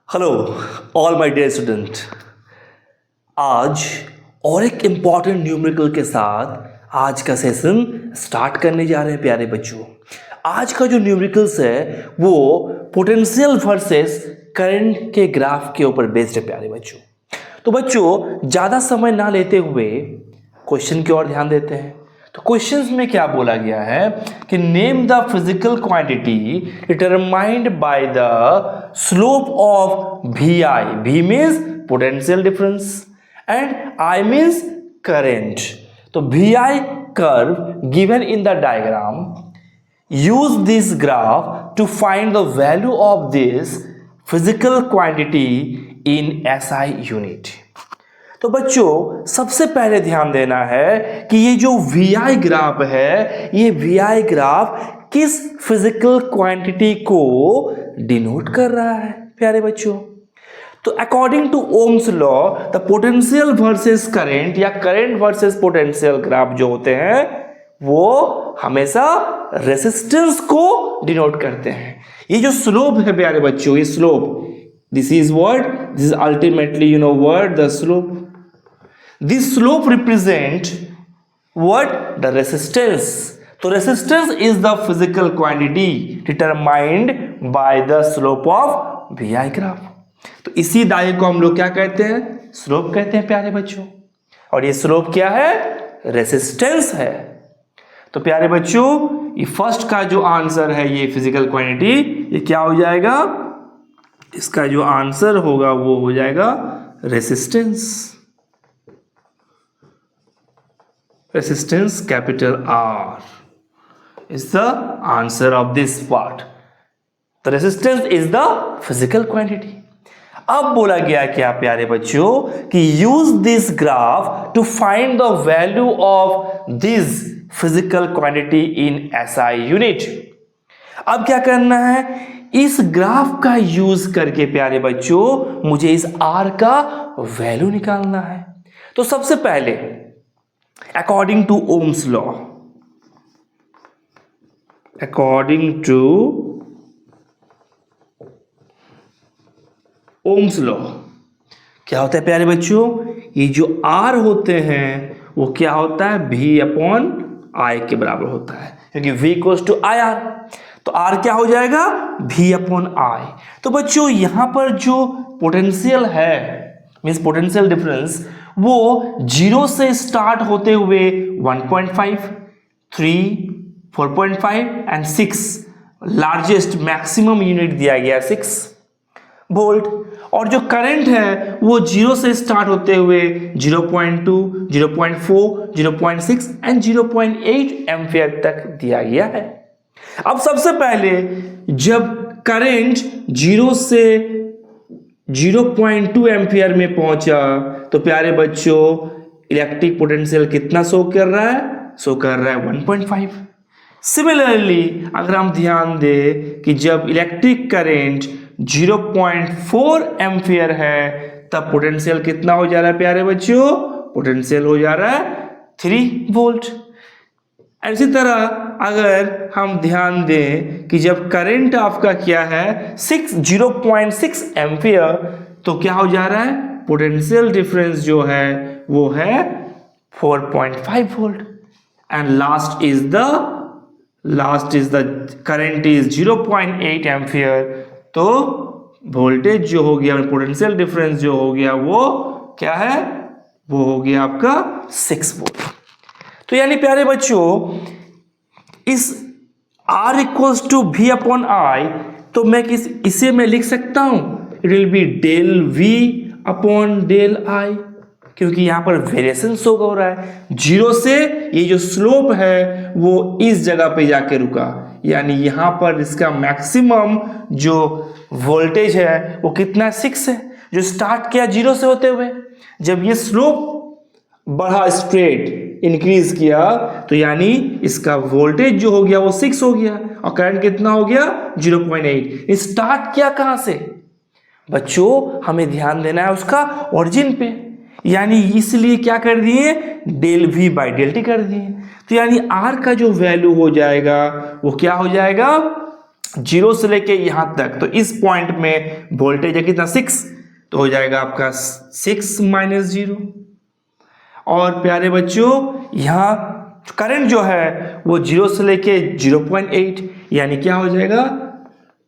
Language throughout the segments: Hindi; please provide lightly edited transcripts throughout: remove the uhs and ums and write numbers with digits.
Hello all my dear student. आज और एक इम्पॉर्टेंट न्यूमेरिकल के साथ आज का सेशन स्टार्ट करने जा रहे हैं प्यारे बच्चों। आज का जो न्यूमेरिकल्स है वो पोटेंशियल वर्सेस करंट के ग्राफ के ऊपर बेस्ड है प्यारे बच्चों। तो बच्चों ज़्यादा समय ना लेते हुए क्वेश्चन की ओर ध्यान देते हैं। तो क्वेश्चंस में क्या बोला गया है कि name the physical quantity determined by the slope of V I. V means potential difference and I means current. तो V I curve given in the diagram, use this graph to find the value of this physical quantity in SI unit। तो बच्चों सबसे पहले ध्यान देना है कि ये जो VI ग्राफ है, ये VI ग्राफ किस फिजिकल क्वांटिटी को डिनोट कर रहा है प्यारे बच्चों। तो according to Ohm's law the potential versus current या करंट वर्सेस पोटेंशियल ग्राफ जो होते हैं वो हमेशा रेसिस्टेंस को डिनोट करते हैं। ये जो स्लोप है प्यारे बच्चों, ये slope, this is what, this is ultimately you know what, the slope. This slope represent what, the resistance. तो resistance is the physical quantity determined by the slope of VI graph. तो इसी दाये को हम लोग क्या कहते हैं, स्लोप कहते हैं प्यारे बच्चों। और ये स्लोप क्या है, रेसिस्टेंस है। तो प्यारे बच्चों ये फर्स्ट का जो आंसर है ये फिजिकल क्वांटिटी, ये क्या हो जाएगा, इसका जो आंसर होगा वो हो जाएगा resistance. Resistance capital R is the answer of this part. The resistance is the physical quantity. अब बोला गया क्या प्यारे बच्चों कि use this graph to find the value of this physical quantity in SI unit. अब क्या करना है, इस ग्राफ का यूज करके प्यारे बच्चों मुझे इस R का वैल्यू निकालना है। तो सबसे पहले according to Ohm's law, according to Ohm's law क्या होता है प्यारे बच्चों, ये जो R होते हैं वो क्या होता है, V अपॉन I के बराबर होता है, क्योंकि V इक्वल्स टू IR। तो R क्या हो जाएगा, V अपॉन I। तो बच्चों यहां पर जो पोटेंशियल है मीन्स पोटेंशियल डिफरेंस वो 0 से स्टार्ट होते हुए 1.5, 3, 4.5 एंड 6, लार्जेस्ट मैक्सिमम यूनिट दिया गया 6 वोल्ट। और जो करंट है वो 0 से स्टार्ट होते हुए 0.2, 0.4, 0.6 एंड 0.8 एम्पियर तक दिया गया है। अब सबसे पहले जब करंट 0 से 0.2 एम्पियर में पहुंचा तो प्यारे बच्चों इलेक्ट्रिक पोटेंशियल कितना शो कर रहा है, शो कर रहा है 1.5। सिमिलरली अगर हम ध्यान दें कि जब इलेक्ट्रिक करंट 0.4 एम्पियर है तब पोटेंशियल कितना हो जा रहा है प्यारे बच्चों, पोटेंशियल हो जा रहा है 3 वोल्ट। इसी तरह अगर हम ध्यान दें कि जब करंट आपका क्या है 0.6 एम्पियर तो क्या हो जा रहा है, पोटेंशियल डिफरेंस जो है वो है 4.5 volt. And last is the current is 0.8 ampere. तो वोल्टेज जो हो गया, पोटेंशियल डिफरेंस जो हो गया वो क्या है, वो हो गया आपका 6 वोल्ट। तो यानी प्यारे बच्चों इस R equals to V upon I, तो मैं इसे मैं लिख सकता हूं, it will be del V upon del I, क्योंकि यहां पर वेरिएशन शो हो रहा है 0 से ये जो स्लोप है वो इस जगह पे जाके रुका, यानी यहां पर इसका मैक्सिमम जो वोल्टेज है वो कितना 6 है, जो स्टार्ट किया 0 से होते हुए। जब ये स्लोप बढ़ा, स्ट्रेट इंक्रीज किया, तो यानी इसका वोल्टेज जो हो गया वो 6 हो गया और करंट कितना हो गया 0.8। स्टार्ट किया कहां से बच्चों, हमें ध्यान देना है उसका ओरिजिन पे, यानी इसलिए क्या कर दिए, del V by del t कर दिए। तो यानी R का जो वैल्यू हो जाएगा वो क्या हो जाएगा, जीरो से लेके यहां तक, तो इस पॉइंट में वोल्टेज है कितना 6, तो हो जाएगा आपका 6 माइनस 0। और प्यारे बच्चों यहाँ करंट जो है वो जीरो से लेके 0.8, यानी क्या हो जाएगा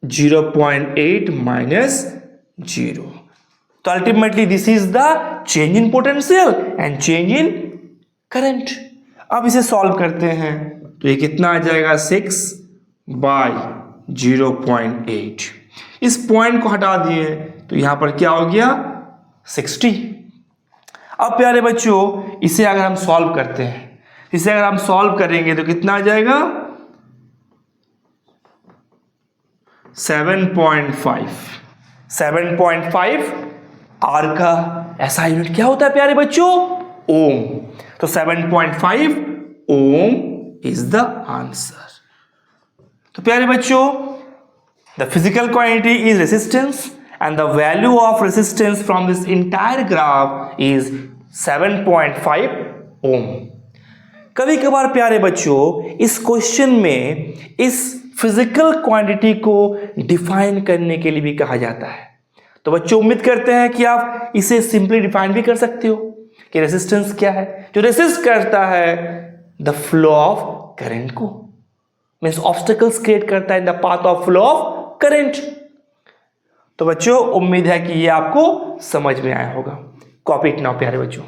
0.8 माइनस 0। तो ultimately this is the change in potential and change in current. अब इसे सॉल्व करते हैं तो ये कितना आ जाएगा 6 बाई 0.8। इस पॉइंट को हटा दिए तो यहां पर क्या हो गया 60। अब प्यारे बच्चों इसे अगर हम सॉल्व करते हैं, इसे अगर हम सॉल्व करेंगे तो कितना आ जाएगा 7.5। 7.5 आर का ऐसा यूनिट क्या होता है प्यारे बच्चों ओम। तो 7.5 ओम इज द आंसर। तो प्यारे बच्चों the physical quantity is resistance and the value of resistance from this entire graph is 7.5 ohm। कभी कभार प्यारे बच्चों इस क्वेश्चन में इस फिजिकल क्वांटिटी को डिफाइन करने के लिए भी कहा जाता है। तो बच्चों उम्मीद करते हैं कि आप इसे सिंपली डिफाइन भी कर सकते हो कि रेसिस्टेंस क्या है, जो रेसिस्ट करता है द फ्लो ऑफ करंट को, मीन्स ऑब्स्टेकल्स क्रिएट करता है in the path of flow of current. तो बच्चों उम्मीद है कि ये आपको समझ में आया होगा। कॉपी इट नाउ प्यारे बच्चों।